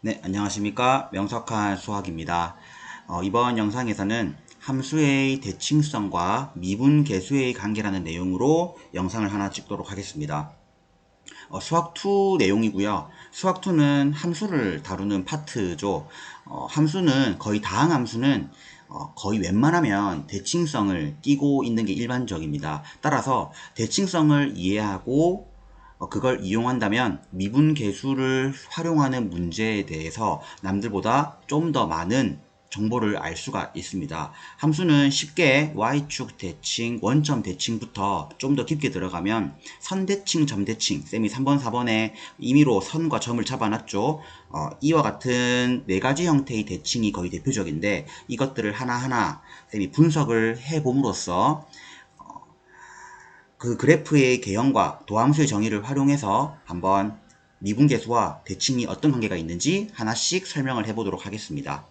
네, 안녕하십니까. 명석한 수학입니다. 이번 영상에서는 함수의 대칭성과 미분계수의 관계라는 내용으로 영상을 하나 찍도록 하겠습니다. 수학2 내용이고요. 수학2는 함수를 다루는 파트죠. 함수는 거의 다항 함수는 거의 웬만하면 대칭성을 띄고 있는 게 일반적입니다. 따라서 대칭성을 이해하고 그걸 이용한다면 미분계수를 활용하는 문제에 대해서 남들보다 좀 더 많은 정보를 알 수가 있습니다. 함수는 쉽게 y축 대칭, 원점 대칭부터 좀 더 깊게 들어가면 선대칭, 점대칭, 쌤이 3번, 4번에 임의로 선과 점을 잡아놨죠. 이와 같은 네 가지 형태의 대칭이 거의 대표적인데 이것들을 하나하나 쌤이 분석을 해봄으로써 그 그래프의 개형과 도함수의 정의를 활용해서 한번 미분계수와 대칭이 어떤 관계가 있는지 하나씩 설명을 해보도록 하겠습니다.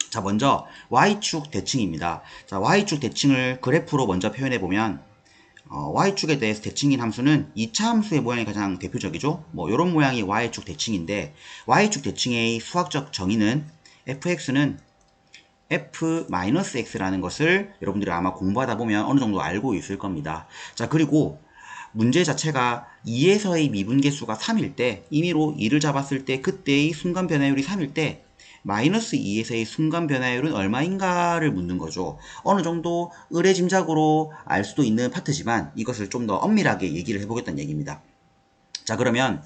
자, 먼저 y축 대칭입니다. 자, y축 대칭을 그래프로 먼저 표현해보면 y축에 대해서 대칭인 함수는 2차 함수의 모양이 가장 대표적이죠. 뭐 이런 모양이 y축 대칭인데 y축 대칭의 수학적 정의는 fx는 f-x라는 것을 여러분들이 아마 공부하다 보면 어느 정도 알고 있을 겁니다. 자, 그리고 문제 자체가 2에서의 미분계수가 3일 때 임의로 2를 잡았을 때 그때의 순간 변화율이 3일 때 마이너스 2에서의 순간 변화율은 얼마인가를 묻는 거죠. 어느 정도 의뢰짐작으로 알 수도 있는 파트지만 이것을 좀 더 엄밀하게 얘기를 해보겠다는 얘기입니다. 자, 그러면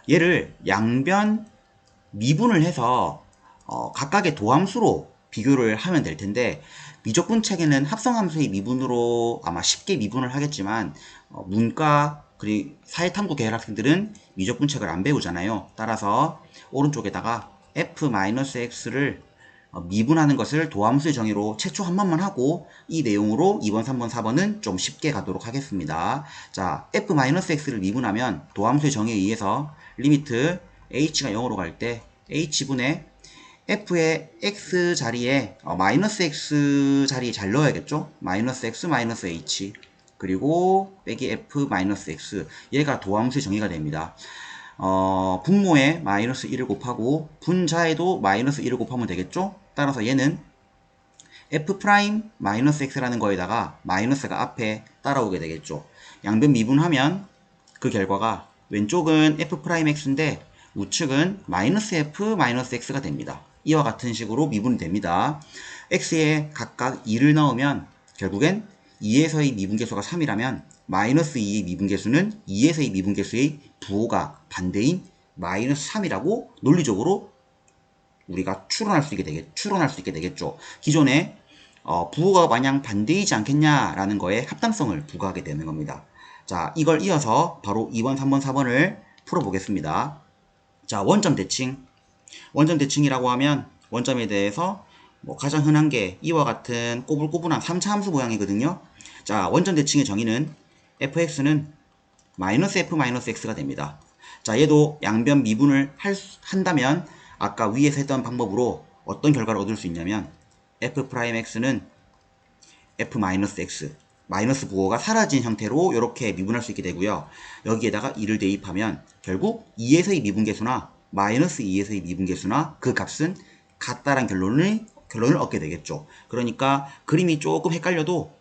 얘를 양변 미분을 해서 각각의 도함수로 비교를 하면 될 텐데 미적분 책에는 합성함수의 미분으로 아마 쉽게 미분을 하겠지만 문과 그리고 사회탐구 계열 학생들은 미적분 책을 안 배우잖아요. 따라서 오른쪽에다가 f-x를 미분하는 것을 도함수의 정의로 최초 한 번만 하고 이 내용으로 2번, 3번, 4번은 좀 쉽게 가도록 하겠습니다. 자, f-x를 미분하면 도함수의 정의에 의해서 리미트 h가 0으로 갈 때 h분의 f의 x 자리에 마이너스 x 자리에 잘 넣어야겠죠? 마이너스 x 마이너스 h 그리고 빼기 f 마이너스 x 얘가 도함수의 정의가 됩니다. 분모에 마이너스 1을 곱하고 분자에도 마이너스 1을 곱하면 되겠죠? 따라서 얘는 f 프라임 마이너스 x라는 거에다가 마이너스가 앞에 따라오게 되겠죠. 양변 미분하면 그 결과가 왼쪽은 f 프라임 x인데 우측은 마이너스 f 마이너스 x가 됩니다. 이와 같은 식으로 미분이 됩니다. x에 각각 2를 넣으면 결국엔 2에서의 미분계수가 3이라면 마이너스 2의 미분계수는 2에서의 미분계수의 부호가 반대인 마이너스 3이라고 논리적으로 우리가 추론할 수 있게 되겠죠. 기존에 부호가 마냥 반대이지 않겠냐라는 거에 합당성을 부과하게 되는 겁니다. 자, 이걸 이어서 바로 2번, 3번, 4번을 풀어보겠습니다. 자, 원점 대칭. 원점 대칭이라고 하면 원점에 대해서 뭐 가장 흔한 게 이와 같은 꼬불꼬불한 3차 함수 모양이거든요. 자, 원점 대칭의 정의는 fx는 마이너스 f 마이너스 x가 됩니다. 자, 얘도 양변 미분을 한다면 아까 위에서 했던 방법으로 어떤 결과를 얻을 수 있냐면 f'x는 f-x 마이너스 부호가 사라진 형태로 이렇게 미분할 수 있게 되고요. 여기에다가 2를 대입하면 결국 2에서의 미분계수나 마이너스 2에서의 미분계수나 그 값은 같다란 결론을 얻게 되겠죠. 그러니까 그림이 조금 헷갈려도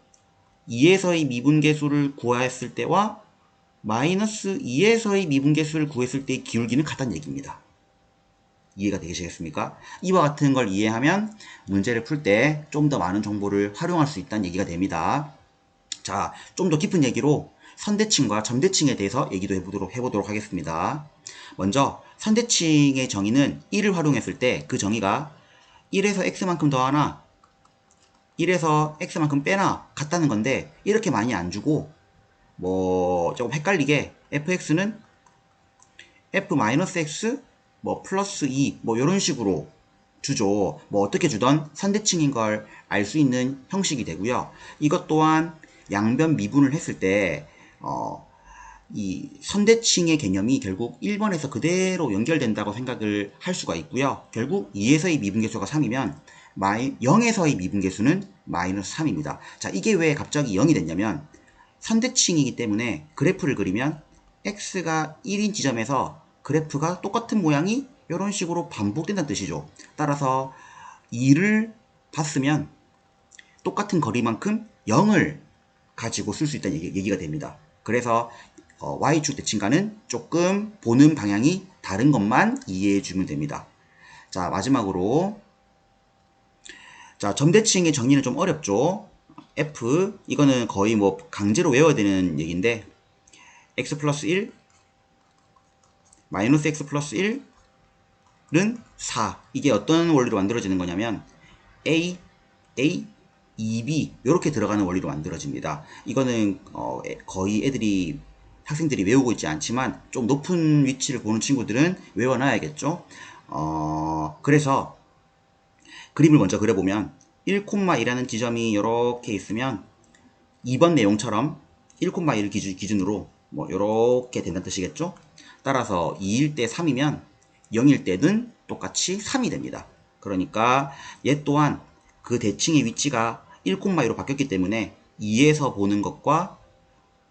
2에서의 미분계수를 구했을 때와 마이너스 2에서의 미분계수를 구했을 때의 기울기는 같다는 얘기입니다. 이해가 되시겠습니까? 이와 같은 걸 이해하면 문제를 풀 때 좀 더 많은 정보를 활용할 수 있다는 얘기가 됩니다. 자, 좀 더 깊은 얘기로 선대칭과 점대칭에 대해서 얘기도 해보도록 하겠습니다. 먼저 선대칭의 정의는 1을 활용했을 때 그 정의가 1에서 x만큼 더하나 1에서 x만큼 빼나 같다는 건데 이렇게 많이 안 주고 뭐 조금 헷갈리게 fx는 f-x 뭐 플러스 2 뭐 이런 식으로 주죠. 뭐 어떻게 주던 선대칭인 걸 알 수 있는 형식이 되고요. 이것 또한 양변 미분을 했을 때 이 선대칭의 개념이 결국 1번에서 그대로 연결된다고 생각을 할 수가 있고요. 결국 2에서의 미분계수가 3이면 0에서의 미분계수는 마이너스 3입니다. 자, 이게 왜 갑자기 0이 됐냐면 선대칭이기 때문에 그래프를 그리면 x가 1인 지점에서 그래프가 똑같은 모양이 이런 식으로 반복된다는 뜻이죠. 따라서 2를 봤으면 똑같은 거리만큼 0을 가지고 쓸 수 있다는 얘기가 됩니다. 그래서 Y축 대칭과는 조금 보는 방향이 다른 것만 이해해 주면 됩니다. 자, 마지막으로 자, 점대칭의 정리는 좀 어렵죠. F 이거는 거의 뭐 강제로 외워야 되는 얘기인데 x 플러스 1 마이너스 x 플러스 1은 4. 이게 어떤 원리로 만들어지는 거냐면 A, 2B 이렇게 들어가는 원리로 만들어집니다. 이거는 거의 학생들이 외우고 있지 않지만 좀 높은 위치를 보는 친구들은 외워놔야겠죠. 그래서 그림을 먼저 그려보면 1,1이라는 지점이 이렇게 있으면 2번 내용처럼 1,1을 기준으로 뭐 이렇게 된다는 뜻이겠죠. 따라서 2일 때 3이면 0일 때는 똑같이 3이 됩니다. 그러니까 얘 또한 그 대칭의 위치가 1,2로 바뀌었기 때문에 2에서 보는 것과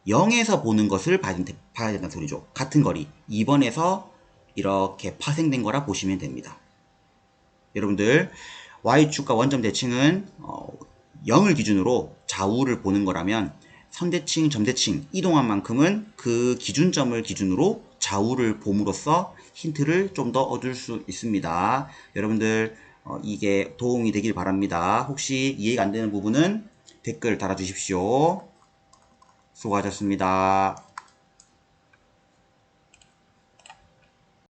0에서 보는 것을 봐야 된다는 소리죠. 같은 거리 2번에서 이렇게 파생된 거라 보시면 됩니다. 여러분들 Y축과 원점 대칭은 0을 기준으로 좌우를 보는 거라면 선대칭, 점대칭 이동한 만큼은 그 기준점을 기준으로 좌우를 봄으로써 힌트를 좀 더 얻을 수 있습니다. 여러분들 이게 도움이 되길 바랍니다. 혹시 이해가 안 되는 부분은 댓글 달아주십시오. 수고하셨습니다.